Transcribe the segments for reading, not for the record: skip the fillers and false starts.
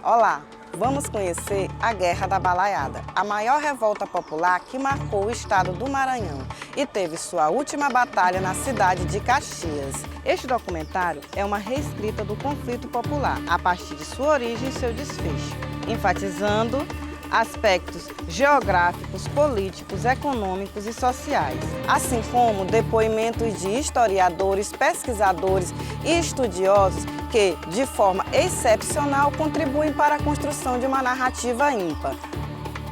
Olá, vamos conhecer a Guerra da Balaiada, a maior revolta popular que marcou o estado do Maranhão e teve sua última batalha na cidade de Caxias. Este documentário é uma reescrita do conflito popular, a partir de sua origem e seu desfecho, enfatizando aspectos geográficos, políticos, econômicos e sociais, assim como depoimentos de historiadores, pesquisadores e estudiosos que, de forma excepcional, contribuem para a construção de uma narrativa ímpar.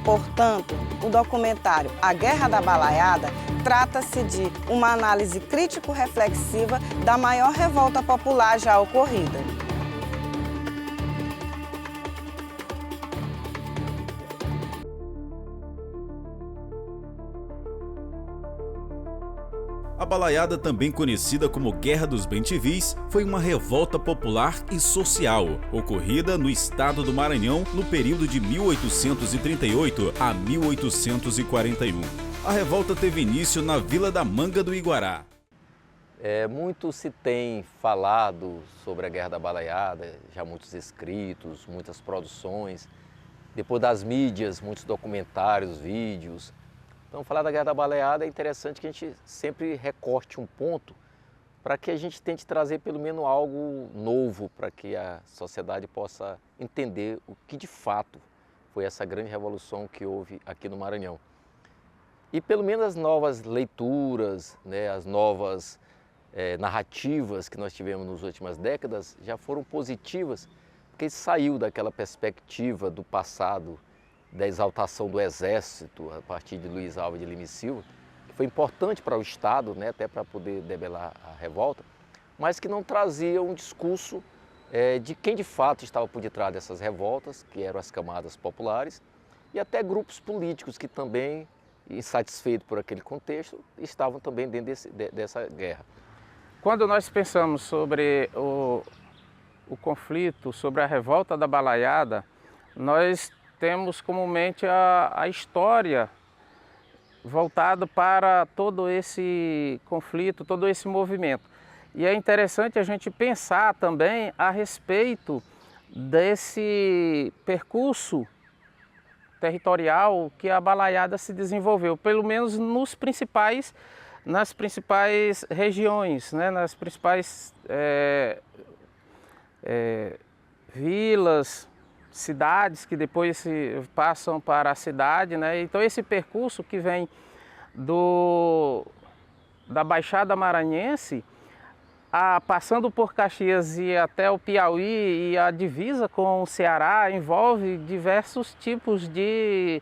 Portanto, o documentário A Guerra da Balaiada trata-se de uma análise crítico-reflexiva da maior revolta popular já ocorrida. A Balaiada, também conhecida como Guerra dos Bem-te-Vis, foi uma revolta popular e social, ocorrida no estado do Maranhão no período de 1838 a 1841. A revolta teve início na Vila da Manga do Iguará. Muito se tem falado sobre a Guerra da Balaiada, já muitos escritos, muitas produções, depois das mídias, muitos documentários, vídeos. Então, falar da Guerra da Balaiada é interessante que a gente sempre recorte um ponto para que a gente tente trazer pelo menos algo novo para que a sociedade possa entender o que de fato foi essa grande revolução que houve aqui no Maranhão. E pelo menos as novas leituras, né, as novas narrativas que nós tivemos nas últimas décadas já foram positivas, porque saiu daquela perspectiva do passado, da exaltação do Exército a partir de Luiz Alves de Lima e Silva, que foi importante para o Estado, né, até para poder debelar a revolta, mas que não trazia um discurso de quem de fato estava por detrás dessas revoltas, que eram as camadas populares, e até grupos políticos que também, insatisfeitos por aquele contexto, estavam também dentro dessa guerra. Quando nós pensamos sobre o conflito, sobre a revolta da Balaiada, nós temos comumente a história voltada para todo esse conflito, todo esse movimento. E é interessante a gente pensar também a respeito desse percurso territorial que a Balaiada se desenvolveu, pelo menos nas principais regiões, né? Nas principais vilas, cidades que depois se passam para a cidade, né? Então esse percurso que vem da Baixada Maranhense, passando por Caxias e até o Piauí e a divisa com o Ceará, envolve diversos tipos de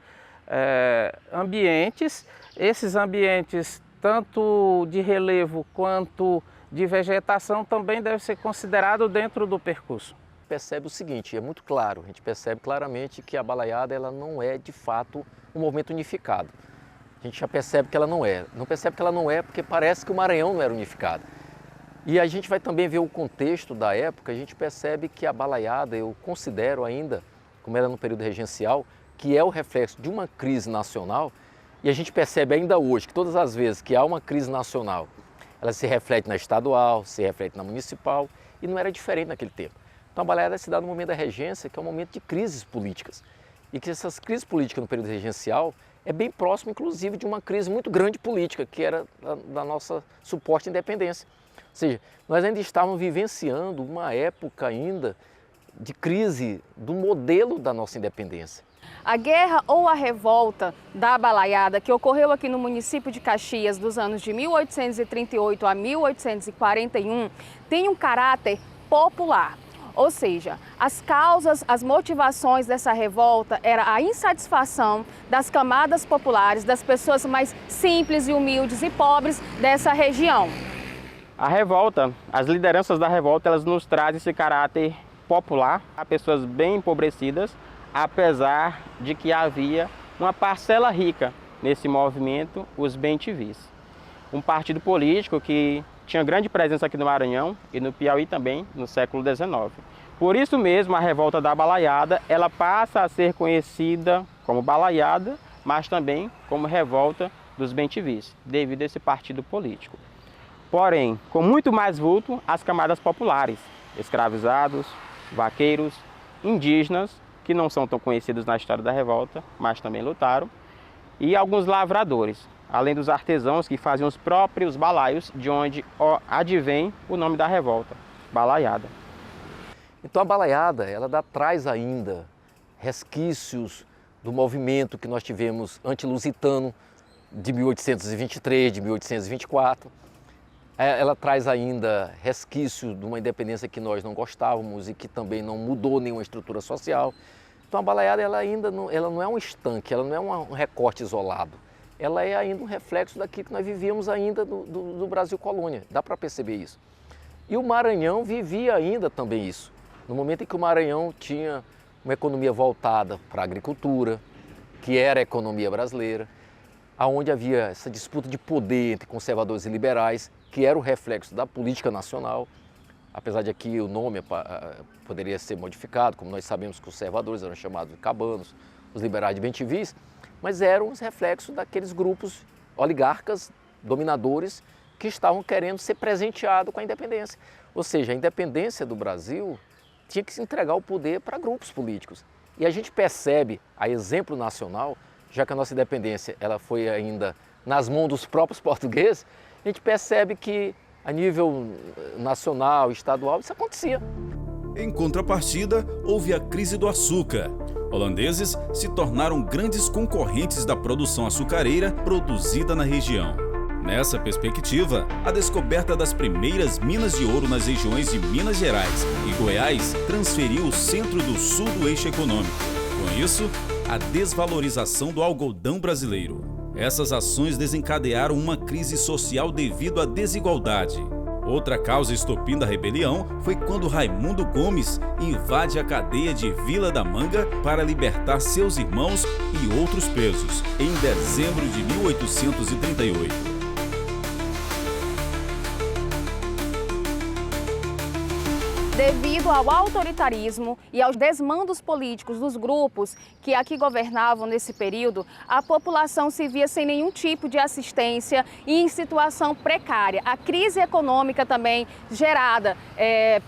ambientes. Esses ambientes, tanto de relevo quanto de vegetação, também devem ser considerados dentro do percurso. Percebe o seguinte, é muito claro, a gente percebe claramente que a Balaiada ela não é de fato um movimento unificado. A gente já percebe que ela não é. Não percebe que ela não é porque parece que o Maranhão não era unificado. E a gente vai também ver o contexto da época, a gente percebe que a Balaiada, eu considero ainda, como era no período regencial, que é o reflexo de uma crise nacional, e a gente percebe ainda hoje que todas as vezes que há uma crise nacional, ela se reflete na estadual, se reflete na municipal, e não era diferente naquele tempo. Então a Balaiada se dá no momento da regência, que é um momento de crises políticas. E que essas crises políticas no período regencial é bem próximo, inclusive, de uma crise muito grande política, que era da nossa suposta independência. Ou seja, nós ainda estávamos vivenciando uma época ainda de crise do modelo da nossa independência. A guerra ou a revolta da Balaiada, que ocorreu aqui no município de Caxias dos anos de 1838 a 1841, tem um caráter popular. Ou seja, as causas, as motivações dessa revolta era a insatisfação das camadas populares, das pessoas mais simples e humildes e pobres dessa região. A revolta, as lideranças da revolta, elas nos trazem esse caráter popular, a pessoas bem empobrecidas, apesar de que havia uma parcela rica nesse movimento, os bem-te-vis. Um partido político que tinha grande presença aqui no Maranhão e no Piauí também, no século XIX. Por isso mesmo, a revolta da Balaiada, ela passa a ser conhecida como Balaiada, mas também como revolta dos bem-te-vis, devido a esse partido político. Porém, com muito mais vulto, as camadas populares, escravizados, vaqueiros, indígenas, que não são tão conhecidos na história da revolta, mas também lutaram, e alguns lavradores, além dos artesãos que faziam os próprios balaios, de onde advém o nome da revolta, balaiada. Então a balaiada, ela traz ainda resquícios do movimento que nós tivemos anti-lusitano de 1823, de 1824. Ela traz ainda resquício de uma independência que nós não gostávamos e que também não mudou nenhuma estrutura social. Então a balaiada ela não é um estanque, ela não é um recorte isolado. Ela é ainda um reflexo daquilo que nós vivíamos ainda do Brasil colônia, dá para perceber isso. E o Maranhão vivia ainda também isso. No momento em que o Maranhão tinha uma economia voltada para a agricultura, que era a economia brasileira, onde havia essa disputa de poder entre conservadores e liberais, que era o reflexo da política nacional, apesar de aqui o nome poderia ser modificado, como nós sabemos que os conservadores eram chamados de cabanos, os liberais de bentivis, mas eram os reflexos daqueles grupos oligarcas, dominadores, que estavam querendo ser presenteados com a independência. Ou seja, a independência do Brasil tinha que se entregar o poder para grupos políticos. E a gente percebe, a exemplo nacional, já que a nossa independência ela foi ainda nas mãos dos próprios portugueses, a gente percebe que a nível nacional, estadual, isso acontecia. Em contrapartida, houve a crise do açúcar. Holandeses se tornaram grandes concorrentes da produção açucareira produzida na região. Nessa perspectiva, a descoberta das primeiras minas de ouro nas regiões de Minas Gerais e Goiás transferiu o centro do sul do eixo econômico. Com isso, a desvalorização do algodão brasileiro. Essas ações desencadearam uma crise social devido à desigualdade. Outra causa estopim da rebelião foi quando Raimundo Gomes invade a cadeia de Vila da Manga para libertar seus irmãos e outros presos, em dezembro de 1838. Devido ao autoritarismo e aos desmandos políticos dos grupos que aqui governavam nesse período, a população se via sem nenhum tipo de assistência e em situação precária. A crise econômica também gerada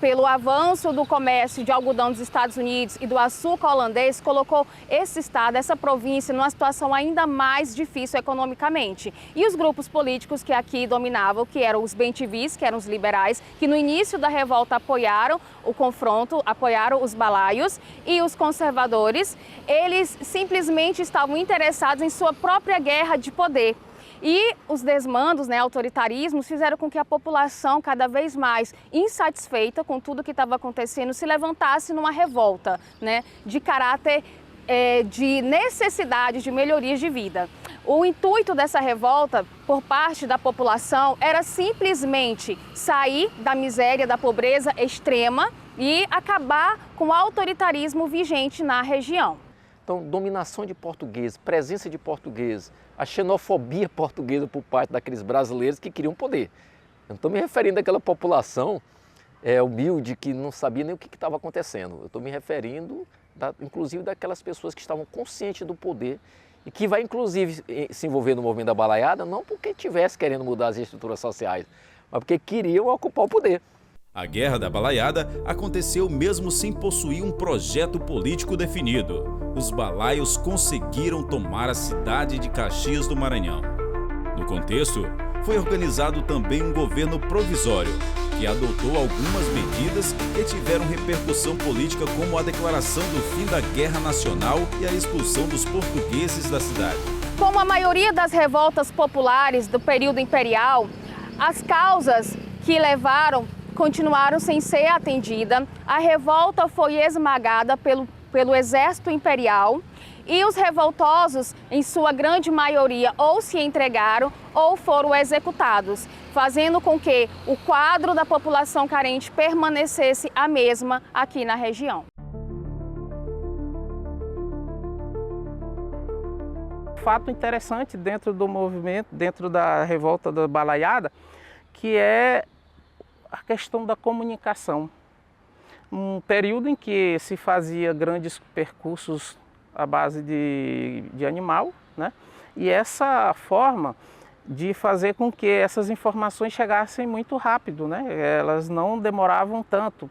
pelo avanço do comércio de algodão dos Estados Unidos e do açúcar holandês colocou esse estado, essa província, numa situação ainda mais difícil economicamente. E os grupos políticos que aqui dominavam, que eram os bentivis, que eram os liberais, que no início da revolta apoiaram o confronto, apoiaram os balaios, e os conservadores, eles simplesmente estavam interessados em sua própria guerra de poder. E os desmandos, autoritarismos, fizeram com que a população, cada vez mais insatisfeita com tudo que estava acontecendo, se levantasse numa revolta, de caráter de necessidade de melhorias de vida. O intuito dessa revolta, por parte da população, era simplesmente sair da miséria, da pobreza extrema e acabar com o autoritarismo vigente na região. Então, dominação de português, presença de português, a xenofobia portuguesa por parte daqueles brasileiros que queriam poder. Eu não estou me referindo àquela população humilde que não sabia nem o que estava acontecendo. Eu estou me referindo, inclusive, daquelas pessoas que estavam conscientes do poder e que vai, inclusive, se envolver no movimento da balaiada, não porque estivesse querendo mudar as estruturas sociais, mas porque queriam ocupar o poder. A Guerra da Balaiada aconteceu mesmo sem possuir um projeto político definido. Os balaios conseguiram tomar a cidade de Caxias do Maranhão. No contexto, foi organizado também um governo provisório, que adotou algumas medidas que tiveram repercussão política, como a declaração do fim da Guerra Nacional e a expulsão dos portugueses da cidade. Como a maioria das revoltas populares do período imperial, as causas que levaram continuaram sem ser atendida. A revolta foi esmagada pelo exército imperial e os revoltosos, em sua grande maioria, ou se entregaram ou foram executados, fazendo com que o quadro da população carente permanecesse a mesma aqui na região. Fato interessante dentro do movimento, dentro da revolta da balaiada, que é a questão da comunicação. Um período em que se fazia grandes percursos à base de animal, e essa forma de fazer com que essas informações chegassem muito rápido, elas não demoravam tanto.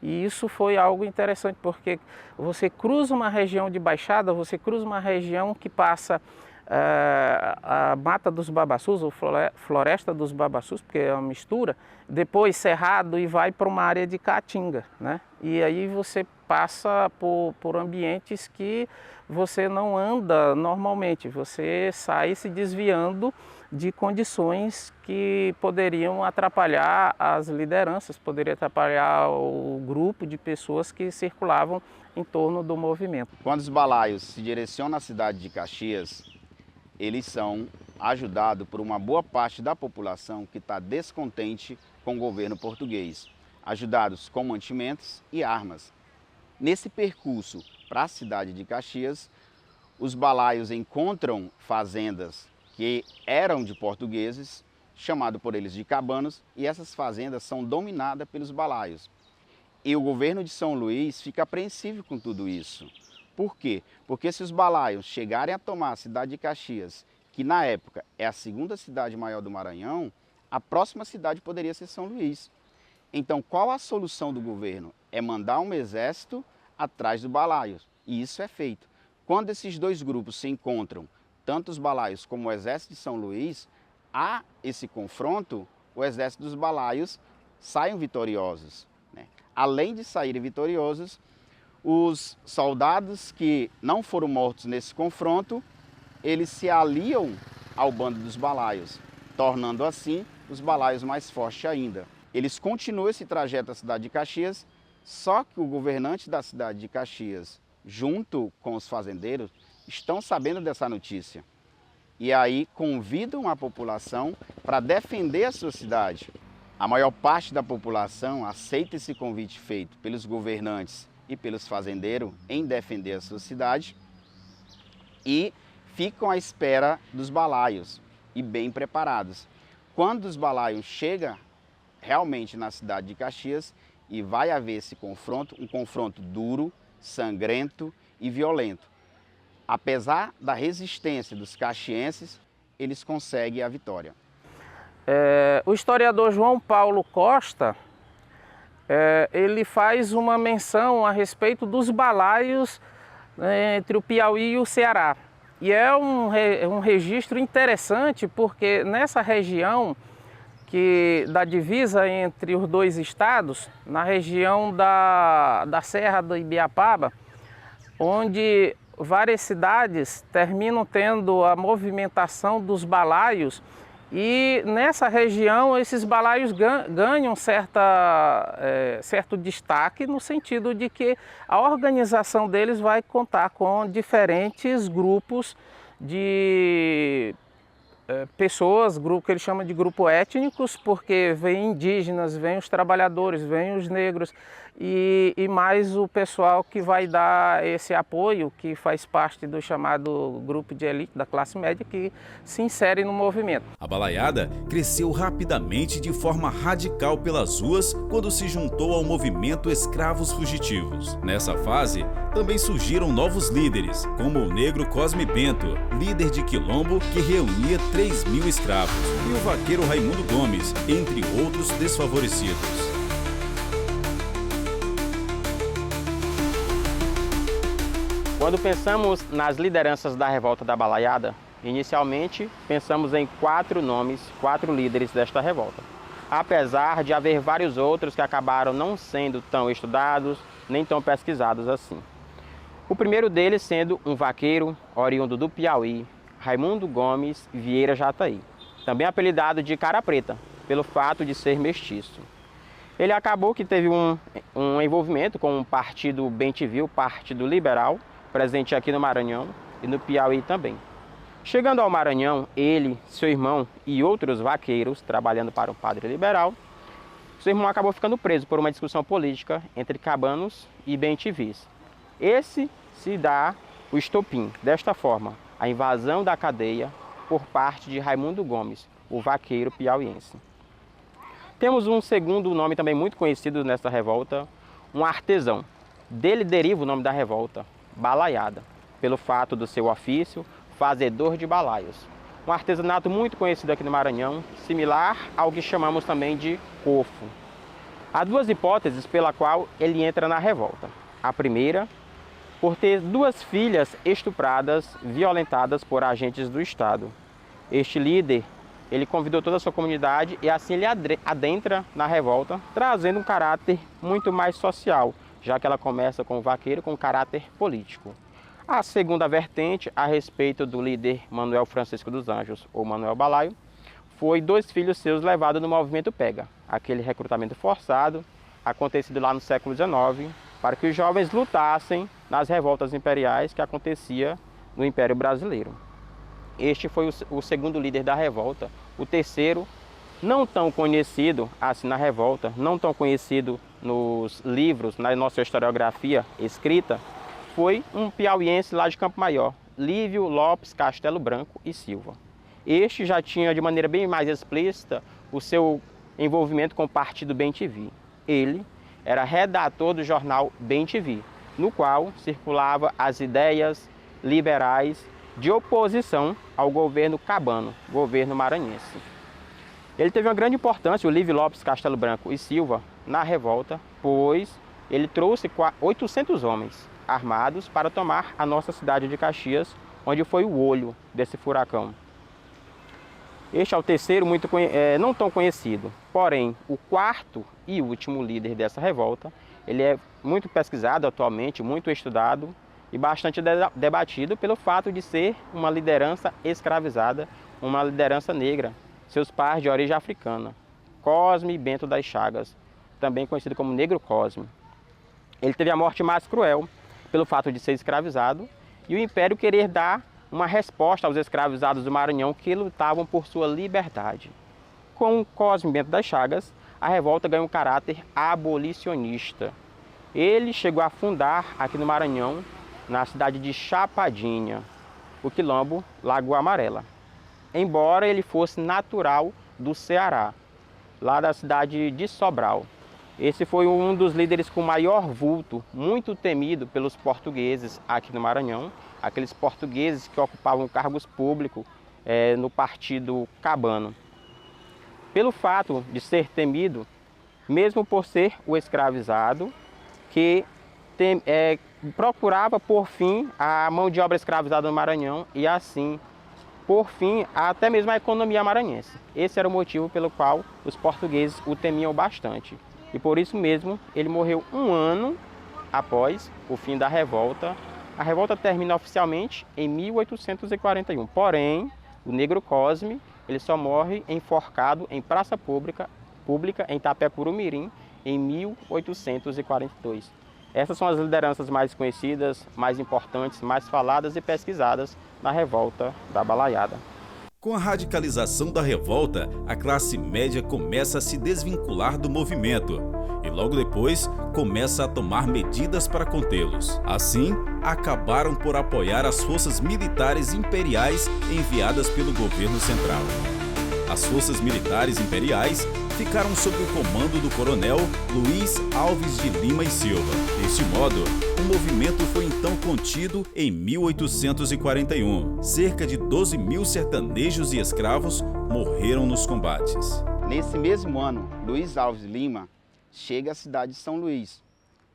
E isso foi algo interessante, porque você cruza uma região de baixada, você cruza uma região que passa a Mata dos Babaçus, ou Floresta dos Babaçus, porque é uma mistura, depois Cerrado e vai para uma área de Caatinga, né? E aí você passa por ambientes que você não anda normalmente, você sai se desviando de condições que poderiam atrapalhar as lideranças, poderia atrapalhar o grupo de pessoas que circulavam em torno do movimento. Quando os balaios se direcionam à cidade de Caxias, eles são ajudados por uma boa parte da população que está descontente com o governo português, ajudados com mantimentos e armas. Nesse percurso para a cidade de Caxias, os balaios encontram fazendas que eram de portugueses, chamado por eles de cabanos, e essas fazendas são dominadas pelos balaios. E o governo de São Luís fica apreensivo com tudo isso. Por quê? Porque se os balaios chegarem a tomar a cidade de Caxias, que na época é a segunda cidade maior do Maranhão, a próxima cidade poderia ser São Luís. Então, qual a solução do governo? É mandar um exército atrás do balaio, e isso é feito. Quando esses dois grupos se encontram, tanto os balaios como o exército de São Luís, há esse confronto, o exército dos balaios saem vitoriosos, né? Além de saírem vitoriosos, os soldados que não foram mortos nesse confronto, eles se aliam ao bando dos balaios, tornando assim os balaios mais fortes ainda. Eles continuam esse trajeto à cidade de Caxias, só que o governante da cidade de Caxias, junto com os fazendeiros, estão sabendo dessa notícia. E aí convidam a população para defender a sua cidade. A maior parte da população aceita esse convite feito pelos governantes e pelos fazendeiros em defender a sua cidade e ficam à espera dos balaios e bem preparados. Quando os balaios chegam realmente na cidade de Caxias e vai haver esse confronto, um confronto duro, sangrento e violento. Apesar da resistência dos caxienses, eles conseguem a vitória. O historiador João Paulo Costa, ele faz uma menção a respeito dos balaios entre o Piauí e o Ceará. E é um registro interessante porque nessa região da divisa entre os dois estados, na região da Serra do Ibiapaba, onde várias cidades terminam tendo a movimentação dos balaios e nessa região esses balaios ganham certo destaque no sentido de que a organização deles vai contar com diferentes grupos de pessoas, grupo que ele chama de grupo étnicos, porque vem indígenas, vem os trabalhadores, vem os negros e mais o pessoal que vai dar esse apoio, que faz parte do chamado grupo de elite da classe média, que se insere no movimento. A balaiada cresceu rapidamente de forma radical pelas ruas quando se juntou ao movimento Escravos Fugitivos. Nessa fase, também surgiram novos líderes, como o negro Cosme Bento, líder de quilombo que reunia 3.000 escravos, e o vaqueiro Raimundo Gomes, entre outros desfavorecidos. Quando pensamos nas lideranças da revolta da balaiada, inicialmente pensamos em 4 nomes, 4 líderes desta revolta. Apesar de haver vários outros que acabaram não sendo tão estudados, nem tão pesquisados assim. O primeiro deles sendo um vaqueiro oriundo do Piauí, Raimundo Gomes Vieira Jataí, também apelidado de Cara Preta, pelo fato de ser mestiço. Ele acabou que teve um envolvimento com o partido Bem-te-viu, Partido Liberal, presente aqui no Maranhão e no Piauí também. Chegando ao Maranhão, ele, seu irmão e outros vaqueiros trabalhando para o Padre Liberal, seu irmão acabou ficando preso por uma discussão política entre cabanos e bem-te-vis. Esse se dá o estopim, desta forma, a invasão da cadeia por parte de Raimundo Gomes, o vaqueiro piauiense. Temos um segundo nome também muito conhecido nesta revolta, um artesão. Dele deriva o nome da revolta, balaiada, pelo fato do seu ofício, fazedor de balaios. Um artesanato muito conhecido aqui no Maranhão, similar ao que chamamos também de cofo. Há duas hipóteses pela qual ele entra na revolta. A primeira, por ter duas filhas estupradas, violentadas por agentes do Estado. Este líder, ele convidou toda a sua comunidade e assim ele adentra na revolta, trazendo um caráter muito mais social, já que ela começa com o vaqueiro com caráter político. A segunda vertente, a respeito do líder Manuel Francisco dos Anjos, ou Manuel Balaio, foi dois filhos seus levados no movimento Pega, aquele recrutamento forçado, acontecido lá no século XIX, para que os jovens lutassem nas revoltas imperiais que acontecia no Império Brasileiro. Este foi o segundo líder da revolta. O terceiro, não tão conhecido assim na revolta, não tão conhecido nos livros, na nossa historiografia escrita, foi um piauiense lá de Campo Maior, Lívio Lopes Castelo Branco e Silva. Este já tinha de maneira bem mais explícita o seu envolvimento com o partido Bem-TV. Ele era redator do jornal Bem-TV, no qual circulava as ideias liberais de oposição ao governo cabano, governo maranhense. Ele teve uma grande importância, o Lívio Lopes Castelo Branco e Silva, na revolta, pois ele trouxe 800 homens armados para tomar a nossa cidade de Caxias, onde foi o olho desse furacão. Este é o terceiro, não tão conhecido, porém o quarto e último líder dessa revolta, ele é muito pesquisado atualmente, muito estudado e bastante debatido pelo fato de ser uma liderança escravizada, uma liderança negra, seus pais de origem africana, Cosme Bento das Chagas, também conhecido como Negro Cosme. Ele teve a morte mais cruel pelo fato de ser escravizado e o Império querer dar uma resposta aos escravizados do Maranhão que lutavam por sua liberdade. Com Cosme Bento das Chagas, a revolta ganhou um caráter abolicionista. Ele chegou a fundar aqui no Maranhão, na cidade de Chapadinha, o quilombo Lagoa Amarela. Embora ele fosse natural do Ceará, lá da cidade de Sobral. Esse foi um dos líderes com maior vulto, muito temido pelos portugueses aqui no Maranhão, aqueles portugueses que ocupavam cargos públicos no partido cabano. Pelo fato de ser temido, mesmo por ser o escravizado, que procurava por fim a mão de obra escravizada no Maranhão e assim, por fim, até mesmo a economia maranhense. Esse era o motivo pelo qual os portugueses o temiam bastante. E por isso mesmo ele morreu um ano após o fim da revolta. A revolta termina oficialmente em 1841, porém o Negro Cosme ele só morre enforcado em praça pública em Itapecuru-Mirim em 1842. Essas são as lideranças mais conhecidas, mais importantes, mais faladas e pesquisadas na revolta da Balaiada. Com a radicalização da revolta, a classe média começa a se desvincular do movimento e logo depois começa a tomar medidas para contê-los. Assim, acabaram por apoiar as forças militares imperiais enviadas pelo governo central. As forças militares imperiais ficaram sob o comando do coronel Luiz Alves de Lima e Silva. Deste modo, o movimento foi então contido em 1841. Cerca de 12 mil sertanejos e escravos morreram nos combates. Nesse mesmo ano, Luiz Alves Lima chega à cidade de São Luís,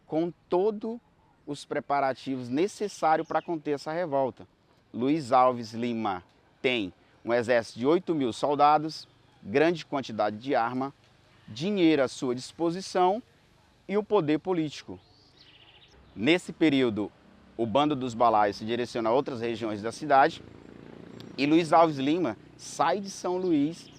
com todos os preparativos necessários para conter essa revolta. Luiz Alves Lima tem um exército de 8 mil soldados, grande quantidade de arma, dinheiro à sua disposição e o poder político. Nesse período, o bando dos Balaios se direciona a outras regiões da cidade e Luiz Alves Lima sai de São Luís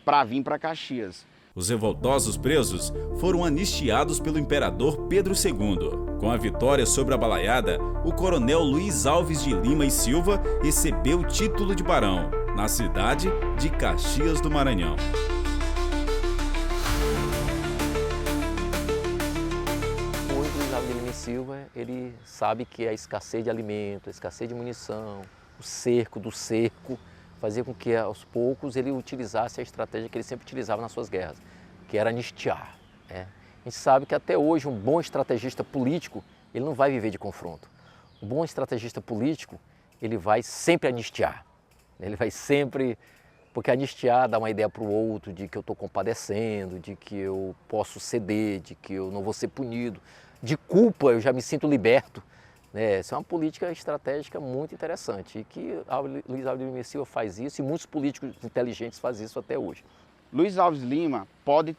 para vir para Caxias. Os revoltosos presos foram anistiados pelo imperador Pedro II. Com a vitória sobre a Balaiada, o coronel Luiz Alves de Lima e Silva recebeu o título de barão, na cidade de Caxias do Maranhão. O Luiz Alves de Lima e Silva, ele sabe que a escassez de alimento, a escassez de munição, o cerco do cerco, fazia com que aos poucos ele utilizasse a estratégia que ele sempre utilizava nas suas guerras, que era anistiar. A gente sabe que até hoje um bom estrategista político, ele não vai viver de confronto. Um bom estrategista político, ele vai sempre anistiar. Ele vai sempre Porque anistiar dá uma ideia para o outro de que eu estou compadecendo, de que eu posso ceder, de que eu não vou ser punido. De culpa eu já me sinto liberto. Né? Essa é uma política estratégica muito interessante e que Luiz Alves Lima Silva faz isso e muitos políticos inteligentes fazem isso até hoje. Luiz Alves Lima pode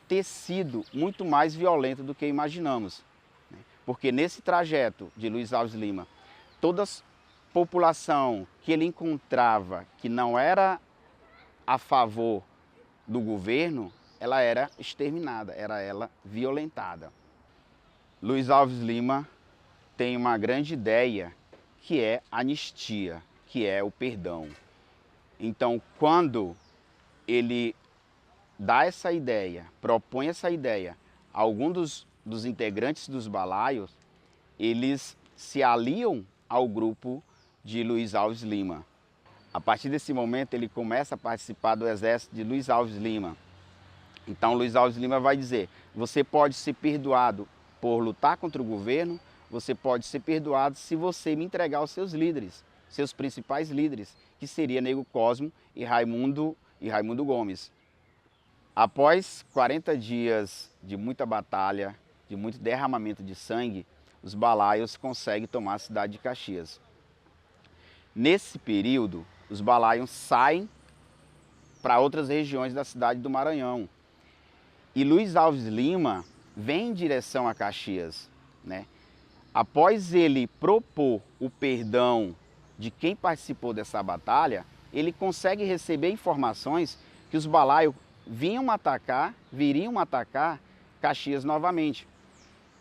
ter sido muito mais violento do que imaginamos. Né? Porque nesse trajeto de Luiz Alves Lima, toda a população que ele encontrava que não era a favor do governo, ela era exterminada, era ela violentada. Luiz Alves Lima tem uma grande ideia que é a anistia, que é o perdão. Então, quando ele dá essa ideia, propõe essa ideia a algum dos integrantes dos balaios, eles se aliam ao grupo de Luiz Alves Lima. A partir desse momento, ele começa a participar do exército de Luiz Alves Lima. Então, Luiz Alves Lima vai dizer, você pode ser perdoado por lutar contra o governo, você pode ser perdoado se você me entregar os seus líderes, seus principais líderes, que seria Negro Cosmo e Raimundo Gomes. Após 40 dias de muita batalha, de muito derramamento de sangue, os balaios conseguem tomar a cidade de Caxias. Nesse período, os balaios saem para outras regiões da cidade do Maranhão. E Luiz Alves Lima vem em direção a Caxias, né? Após ele propor o perdão de quem participou dessa batalha, ele consegue receber informações que os balaios viriam atacar Caxias novamente.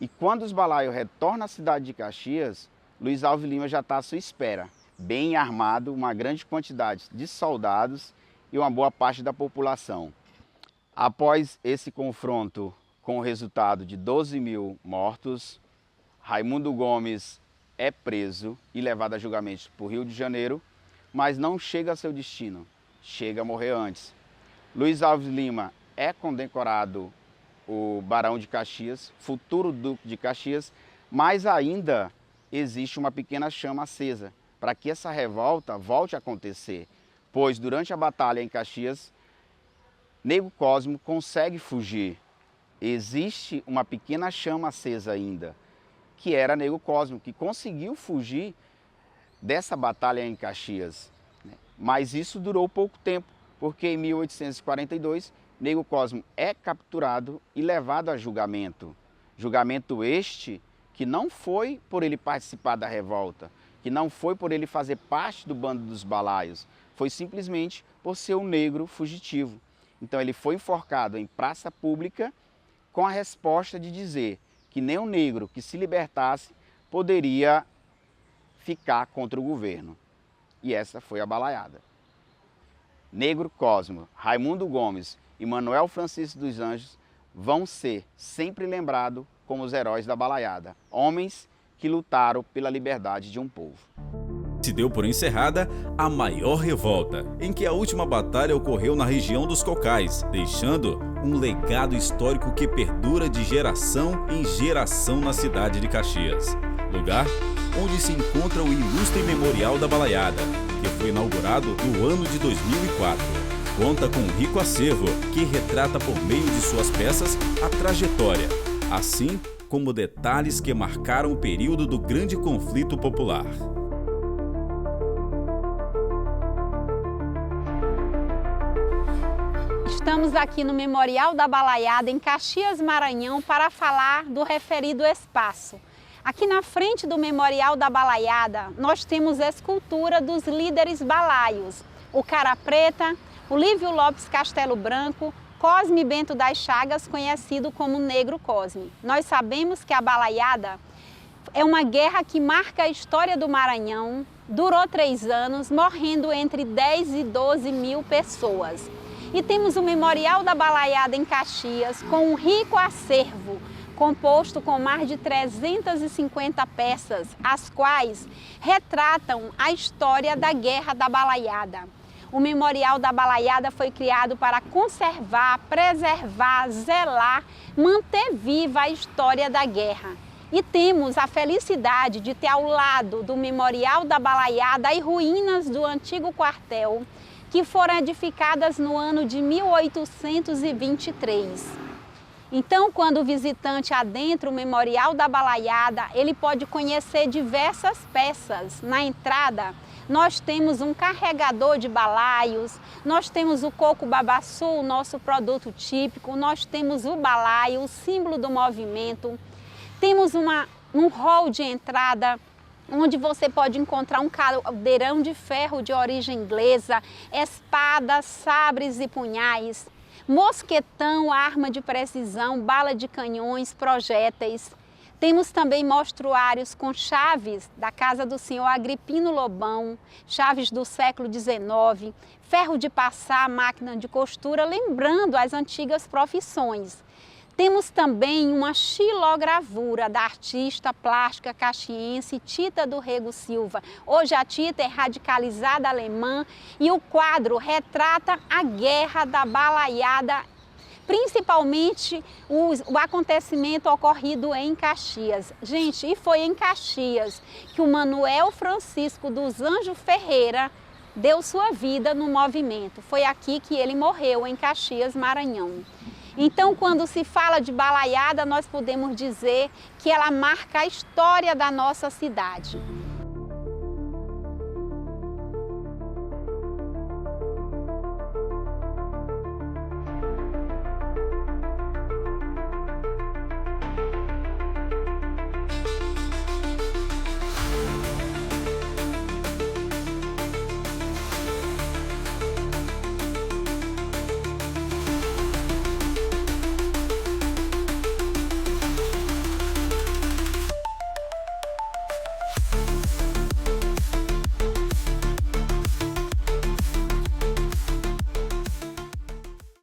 E quando os balaios retornam à cidade de Caxias, Luiz Alves Lima já está à sua espera, bem armado, uma grande quantidade de soldados e uma boa parte da população. Após esse confronto com o resultado de 12 mil mortos, Raimundo Gomes é preso e levado a julgamento para o Rio de Janeiro, mas não chega a seu destino, chega a morrer antes. Luiz Alves Lima é condecorado o Barão de Caxias, futuro Duque de Caxias, mas ainda existe uma pequena chama acesa para que essa revolta volte a acontecer, pois durante a batalha em Caxias, Negro Cosmo consegue fugir. Existe uma pequena chama acesa ainda, que era Negro Cosmo, que conseguiu fugir dessa batalha em Caxias. Mas isso durou pouco tempo, porque em 1842, Negro Cosmo é capturado e levado a julgamento. Julgamento este que não foi por ele participar da revolta, que não foi por ele fazer parte do bando dos balaios, foi simplesmente por ser um negro fugitivo. Então ele foi enforcado em praça pública com a resposta de dizer que nem um negro que se libertasse poderia ficar contra o governo. E essa foi a balaiada. Negro Cosmo, Raimundo Gomes e Manuel Francisco dos Anjos vão ser sempre lembrados como os heróis da balaiada, homens que lutaram pela liberdade de um povo. Se deu por encerrada a maior revolta, em que a última batalha ocorreu na região dos Cocais, deixando um legado histórico que perdura de geração em geração na cidade de Caxias. Lugar onde se encontra o ilustre Memorial da Balaiada, que foi inaugurado no ano de 2004. Conta com um rico acervo que retrata por meio de suas peças a trajetória, assim como detalhes que marcaram o período do grande conflito popular. Estamos aqui no Memorial da Balaiada, em Caxias, Maranhão, para falar do referido espaço. Aqui na frente do Memorial da Balaiada, nós temos a escultura dos líderes balaios, o Cara Preta, o Lívio Lopes Castelo Branco, Cosme Bento das Chagas, conhecido como Negro Cosme. Nós sabemos que a balaiada é uma guerra que marca a história do Maranhão, durou 3 anos, morrendo entre 10 e 12 mil pessoas. E temos o Memorial da Balaiada em Caxias, com um rico acervo, composto com mais de 350 peças, as quais retratam a história da Guerra da Balaiada. O Memorial da Balaiada foi criado para conservar, preservar, zelar, manter viva a história da guerra. E temos a felicidade de ter ao lado do Memorial da Balaiada as ruínas do antigo quartel, que foram edificadas no ano de 1823. Então, quando o visitante adentra o Memorial da Balaiada, ele pode conhecer diversas peças. Na entrada, nós temos um carregador de balaios, nós temos o coco babaçu, o nosso produto típico, nós temos o balaio, o símbolo do movimento, temos um hall de entrada, onde você pode encontrar um caldeirão de ferro de origem inglesa, espadas, sabres e punhais, mosquetão, arma de precisão, bala de canhões, projéteis. Temos também mostruários com chaves da casa do senhor Agripino Lobão, chaves do século XIX, ferro de passar, máquina de costura, lembrando as antigas profissões. Temos também uma xilogravura da artista plástica caxiense Tita do Rego Silva. Hoje a Tita é radicalizada alemã e o quadro retrata a Guerra da Balaiada, principalmente o acontecimento ocorrido em Caxias. Gente, e foi em Caxias que o Manuel Francisco dos Anjos Ferreira deu sua vida no movimento. Foi aqui que ele morreu, em Caxias, Maranhão. Então, quando se fala de balaiada, nós podemos dizer que ela marca a história da nossa cidade.